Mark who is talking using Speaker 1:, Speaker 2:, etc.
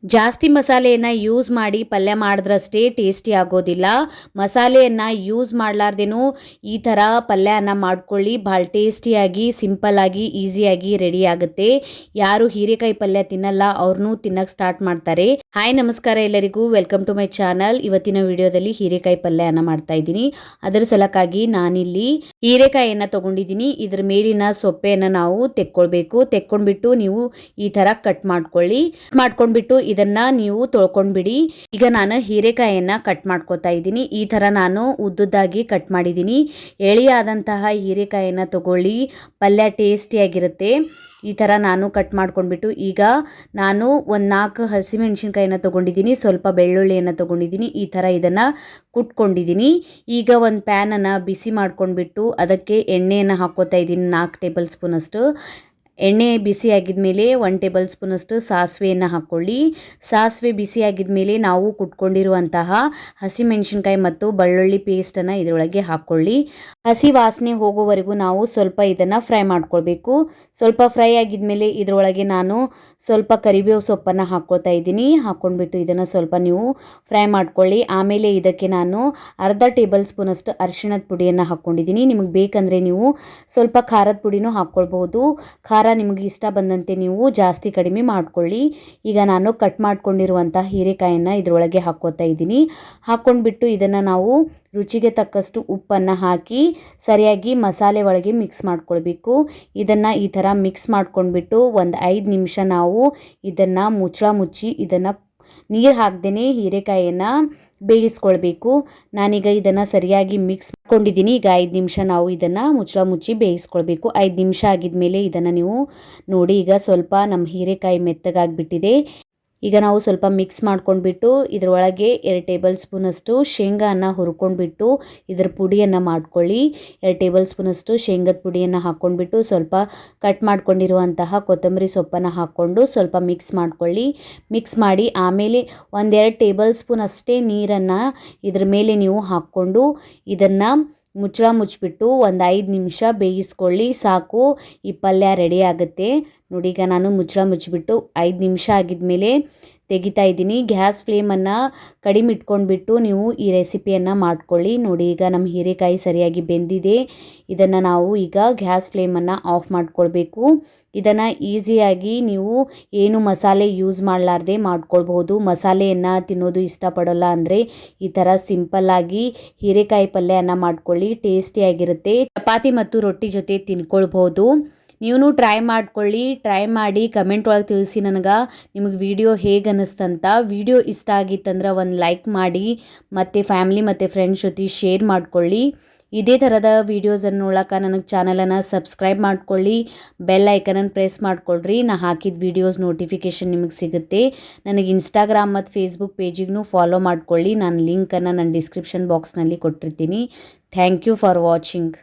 Speaker 1: ಜಾಸ್ತಿ ಮಸಾಲೆಯನ್ನು ಯೂಸ್ ಮಾಡಿ ಪಲ್ಯ ಮಾಡಿದ್ರಷ್ಟೇ ಟೇಸ್ಟಿ ಆಗೋದಿಲ್ಲ. ಮಸಾಲೆಯನ್ನು ಯೂಸ್ ಮಾಡಲಾರ್ದೇನೂ ಈ ಥರ ಪಲ್ಯನ ಮಾಡ್ಕೊಳ್ಳಿ. ಭಾಳ ಟೇಸ್ಟಿಯಾಗಿ, ಸಿಂಪಲ್ಲಾಗಿ, ಈಸಿಯಾಗಿ ರೆಡಿ ಆಗುತ್ತೆ. ಯಾರು ಹೀರೆಕಾಯಿ ಪಲ್ಯ ತಿನ್ನಲ್ಲ ಅವ್ರನ್ನೂ ತಿನ್ನಕ್ಕೆ ಸ್ಟಾರ್ಟ್ ಮಾಡ್ತಾರೆ. ಹಾಯ್, ನಮಸ್ಕಾರ ಎಲ್ಲರಿಗೂ. Welcome to my channel. ಇವತ್ತಿನ ವಿಡಿಯೋದಲ್ಲಿ ಹೀರೆಕಾಯಿ ಪಲ್ಯನ ಮಾಡ್ತಾ ಇದ್ದೀನಿ. ಅದರ ಸಲಕ್ಕಾಗಿ ನಾನಿಲ್ಲಿ ಹೀರೆಕಾಯಿಯನ್ನು ತೊಗೊಂಡಿದ್ದೀನಿ. ಇದ್ರ ಮೇಲಿನ ಸೊಪ್ಪೆಯನ್ನು ನಾವು ತೆಕ್ಕೊಂಡ್ಬಿಟ್ಟು ನೀವು ಈ ಥರ ಕಟ್ ಮಾಡ್ಕೊಂಡ್ಬಿಟ್ಟು ಇದನ್ನ ನೀವು ತೊಳ್ಕೊಂಡ್ಬಿಡಿ. ಈಗ ನಾನು ಹೀರೆಕಾಯಿಯನ್ನ ಕಟ್ ಮಾಡ್ಕೋತಾ ಇದ್ದೀನಿ. ಈ ಥರ ನಾನು ಉದ್ದುದ್ದಾಗಿ ಕಟ್ ಮಾಡಿದ್ದೀನಿ. ಎಳೆಯಾದಂತಹ ಹೀರೆಕಾಯಿಯನ್ನ ತಗೊಳ್ಳಿ, ಪಲ್ಯ ಟೇಸ್ಟಿಯಾಗಿರುತ್ತೆ. ಈ ಥರ ನಾನು ಕಟ್ ಮಾಡ್ಕೊಂಡ್ಬಿಟ್ಟು ಈಗ ನಾನು ಒಂದು 4 ಹಸಿಮೆಣಸಿನ್ಕಾಯಿನ ತೊಗೊಂಡಿದ್ದೀನಿ, ಸ್ವಲ್ಪ ಬೆಳ್ಳುಳ್ಳಿಯನ್ನು ತೊಗೊಂಡಿದ್ದೀನಿ. ಈ ಥರ ಇದನ್ನು ಕುಟ್ಕೊಂಡಿದ್ದೀನಿ. ಈಗ ಒಂದು ಪ್ಯಾನನ್ನು ಬಿಸಿ ಮಾಡ್ಕೊಂಡ್ಬಿಟ್ಟು ಅದಕ್ಕೆ ಎಣ್ಣೆಯನ್ನು ಹಾಕ್ಕೋತಾ ಇದ್ದೀನಿ. 4 ಟೇಬಲ್ ಸ್ಪೂನಷ್ಟು ಎಣ್ಣೆ ಬಿಸಿ ಆಗಿದ್ಮೇಲೆ 1 ಟೇಬಲ್ ಸ್ಪೂನಷ್ಟು ಸಾಸಿವೆಯನ್ನು ಹಾಕ್ಕೊಳ್ಳಿ. ಸಾಸಿವೆ ಬಿಸಿ ಆಗಿದ್ಮೇಲೆ ನಾವು ಕುಟ್ಕೊಂಡಿರುವಂತಹ ಹಸಿಮೆಣಸಿನ್ಕಾಯಿ ಮತ್ತು ಬೆಳ್ಳುಳ್ಳಿ ಪೇಸ್ಟನ್ನು ಇದರೊಳಗೆ ಹಾಕ್ಕೊಳ್ಳಿ. ಹಸಿ ವಾಸನೆ ಹೋಗೋವರೆಗೂ ನಾವು ಸ್ವಲ್ಪ ಇದನ್ನು ಫ್ರೈ ಮಾಡ್ಕೊಳ್ಬೇಕು. ಸ್ವಲ್ಪ ಫ್ರೈ ಆಗಿದ್ಮೇಲೆ ಇದರೊಳಗೆ ನಾನು ಸ್ವಲ್ಪ ಕರಿಬೇವು ಸೊಪ್ಪನ್ನು ಹಾಕ್ಕೊಳ್ತಾ ಇದ್ದೀನಿ. ಹಾಕ್ಕೊಂಡ್ಬಿಟ್ಟು ಇದನ್ನು ಸ್ವಲ್ಪ ನೀವು ಫ್ರೈ ಮಾಡ್ಕೊಳ್ಳಿ. ಆಮೇಲೆ ಇದಕ್ಕೆ ನಾನು ಅರ್ಧ ಟೇಬಲ್ ಸ್ಪೂನಷ್ಟು ಅರಿಶಿಣದ ಪುಡಿಯನ್ನು ಹಾಕ್ಕೊಂಡಿದ್ದೀನಿ. ನಿಮಗೆ ಬೇಕಂದರೆ ನೀವು ಸ್ವಲ್ಪ ಖಾರದ ಪುಡಿನೂ ಹಾಕ್ಕೊಳ್ಬೋದು. ಖಾರ ನಿಮಗೆ ಇಷ್ಟ ಬಂದಂತೆ ನೀವು ಜಾಸ್ತಿ ಕಡಿಮೆ ಮಾಡ್ಕೊಳ್ಳಿ. ಈಗ ನಾನು ಕಟ್ ಮಾಡ್ಕೊಂಡಿರುವಂಥ ಹೀರೆಕಾಯಿಯನ್ನು ಇದರೊಳಗೆ ಹಾಕ್ಕೋತಾ ಇದ್ದೀನಿ. ಹಾಕ್ಕೊಂಡ್ಬಿಟ್ಟು ಇದನ್ನು ನಾವು ರುಚಿಗೆ ತಕ್ಕಷ್ಟು ಉಪ್ಪನ್ನು ಹಾಕಿ ಸರಿಯಾಗಿ ಮಸಾಲೆ ಒಳಗೆ ಮಿಕ್ಸ್ ಮಾಡ್ಕೊಳ್ಬೇಕು. ಇದನ್ನು ಈ ಥರ ಮಿಕ್ಸ್ ಮಾಡ್ಕೊಂಡ್ಬಿಟ್ಟು ಒಂದು 5 ನಿಮಿಷ ನಾವು ಇದನ್ನು ಮುಚ್ಚಿ ಇದನ್ನು ನೀರು ಹಾಕ್ದೇ ಹೀರೆಕಾಯಿಯನ್ನು ಬೇಯಿಸ್ಕೊಳ್ಬೇಕು. ನಾನೀಗ ಇದನ್ನು ಸರಿಯಾಗಿ ಮಿಕ್ಸ್ ಮಾಡ್ಕೊಂಡಿದ್ದೀನಿ. ಈಗ 5 ನಿಮಿಷ ನಾವು ಇದನ್ನು ಮುಚ್ಚಿ ಬೇಯಿಸ್ಕೊಳ್ಬೇಕು. 5 ನಿಮಿಷ ಆಗಿದ್ಮೇಲೆ ಇದನ್ನು ನೀವು ನೋಡಿ, ಈಗ ಸ್ವಲ್ಪ ನಮ್ಮ ಹೀರೆಕಾಯಿ ಮೆತ್ತಗಾಗಿಬಿಟ್ಟಿದೆ. ಈಗ ನಾವು ಸ್ವಲ್ಪ ಮಿಕ್ಸ್ ಮಾಡ್ಕೊಂಡ್ಬಿಟ್ಟು ಇದರೊಳಗೆ 2 ಟೇಬಲ್ ಸ್ಪೂನಷ್ಟು ಶೇಂಗಾನ ಹುರ್ಕೊಂಡ್ಬಿಟ್ಟು ಇದರ ಪುಡಿಯನ್ನು ಮಾಡ್ಕೊಳ್ಳಿ. 2 ಟೇಬಲ್ ಸ್ಪೂನಷ್ಟು ಶೇಂಗದ ಪುಡಿಯನ್ನು ಹಾಕ್ಕೊಂಡ್ಬಿಟ್ಟು ಸ್ವಲ್ಪ ಕಟ್ ಮಾಡ್ಕೊಂಡಿರುವಂತಹ ಕೊತ್ತಂಬರಿ ಸೊಪ್ಪನ್ನು ಹಾಕ್ಕೊಂಡು ಸ್ವಲ್ಪ ಮಿಕ್ಸ್ ಮಾಡ್ಕೊಳ್ಳಿ. ಮಿಕ್ಸ್ ಮಾಡಿ ಆಮೇಲೆ 1-2 ಟೇಬಲ್ ಸ್ಪೂನ್ ಅಷ್ಟೇ ನೀರನ್ನು ಇದ್ರ ಮೇಲೆ ನೀವು ಹಾಕ್ಕೊಂಡು ಇದನ್ನು ಮುಚ್ಚಿಬಿಟ್ಟು ಒಂದು 5 ನಿಮಿಷ ಬೇಯಿಸ್ಕೊಳ್ಳಿ. ಸಾಕು, ಈ ಪಲ್ಯ ರೆಡಿ ಆಗುತ್ತೆ. ನೋಡಿ, ಈಗ ನಾನು ಮುಚ್ಚಿಬಿಟ್ಟು 5 ನಿಮಿಷ ಆಗಿದ್ಮೇಲೆ ತೆಗಿತಾ ಇದ್ದೀನಿ. ಗ್ಯಾಸ್ ಫ್ಲೇಮನ್ನು ಕಡಿಮೆ ಇಟ್ಕೊಂಡ್ಬಿಟ್ಟು ನೀವು ಈ ರೆಸಿಪಿಯನ್ನು ಮಾಡ್ಕೊಳ್ಳಿ. ನೋಡಿ, ಈಗ ನಮ್ಮ ಹೀರೆಕಾಯಿ ಸರಿಯಾಗಿ ಬೆಂದಿದೆ. ಇದನ್ನು ನಾವು ಈಗ ಗ್ಯಾಸ್ ಫ್ಲೇಮನ್ನು ಆಫ್ ಮಾಡ್ಕೊಳ್ಬೇಕು. ಇದನ್ನು ಈಸಿಯಾಗಿ ನೀವು ಏನು ಮಸಾಲೆ ಯೂಸ್ ಮಾಡಲಾರ್ದೆ ಮಾಡ್ಕೊಳ್ಬಹುದು. ಮಸಾಲೆಯನ್ನು ತಿನ್ನೋದು ಇಷ್ಟಪಡೋಲ್ಲ ಅಂದರೆ ಈ ಥರ ಸಿಂಪಲ್ಲಾಗಿ ಹೀರೆಕಾಯಿ ಪಲ್ಯವನ್ನು ಮಾಡ್ಕೊಳ್ಳಿ. ಟೇಸ್ಟಿಯಾಗಿರುತ್ತೆ. ಚಪಾತಿ ಮತ್ತು ರೊಟ್ಟಿ ಜೊತೆ ತಿನ್ಕೊಳ್ಬಹುದು. ನೀವು ಟ್ರೈ ಮಾಡ್ಕೊಳ್ಳಿ. ಟ್ರೈ ಮಾಡಿ ಕಮೆಂಟ್ ಒಳಗೆ ತಿಳಿಸಿ ನನಗೆ ನಿಮಗೆ ವಿಡಿಯೋ ಹೇಗೆ ಅನ್ನಿಸ್ತಂತ. ವಿಡಿಯೋ ಇಷ್ಟ ಆಗಿತ್ತಂದ್ರೆ ಒಂದು ಲೈಕ್ ಮಾಡಿ ಮತ್ತು ಫ್ಯಾಮ್ಲಿ ಮತ್ತು ಫ್ರೆಂಡ್ಸ್ ಜೊತೆ ಶೇರ್ ಮಾಡ್ಕೊಳ್ಳಿ. ಇದೇ ಥರದ ವೀಡಿಯೋಸನ್ನು ನೋಡೋಕೆ ನನಗೆ ಚಾನಲನ್ನು ಸಬ್ಸ್ಕ್ರೈಬ್ ಮಾಡ್ಕೊಳ್ಳಿ. ಬೆಲ್ ಐಕನನ್ನು ಪ್ರೆಸ್ ಮಾಡ್ಕೊಳ್ರಿ. ನಾನು ಹಾಕಿದ ವೀಡಿಯೋಸ್ ನೋಟಿಫಿಕೇಷನ್ ನಿಮಗೆ ಸಿಗುತ್ತೆ. ನನಗೆ ಇನ್ಸ್ಟಾಗ್ರಾಮ್ ಮತ್ತು ಫೇಸ್ಬುಕ್ ಪೇಜಿಗೂ ಫಾಲೋ ಮಾಡ್ಕೊಳ್ಳಿ. ನಾನು ಲಿಂಕನ್ನು ನನ್ನ ಡಿಸ್ಕ್ರಿಪ್ಷನ್ ಬಾಕ್ಸ್ನಲ್ಲಿ ಕೊಟ್ಟಿರ್ತೀನಿ. Thank you for watching.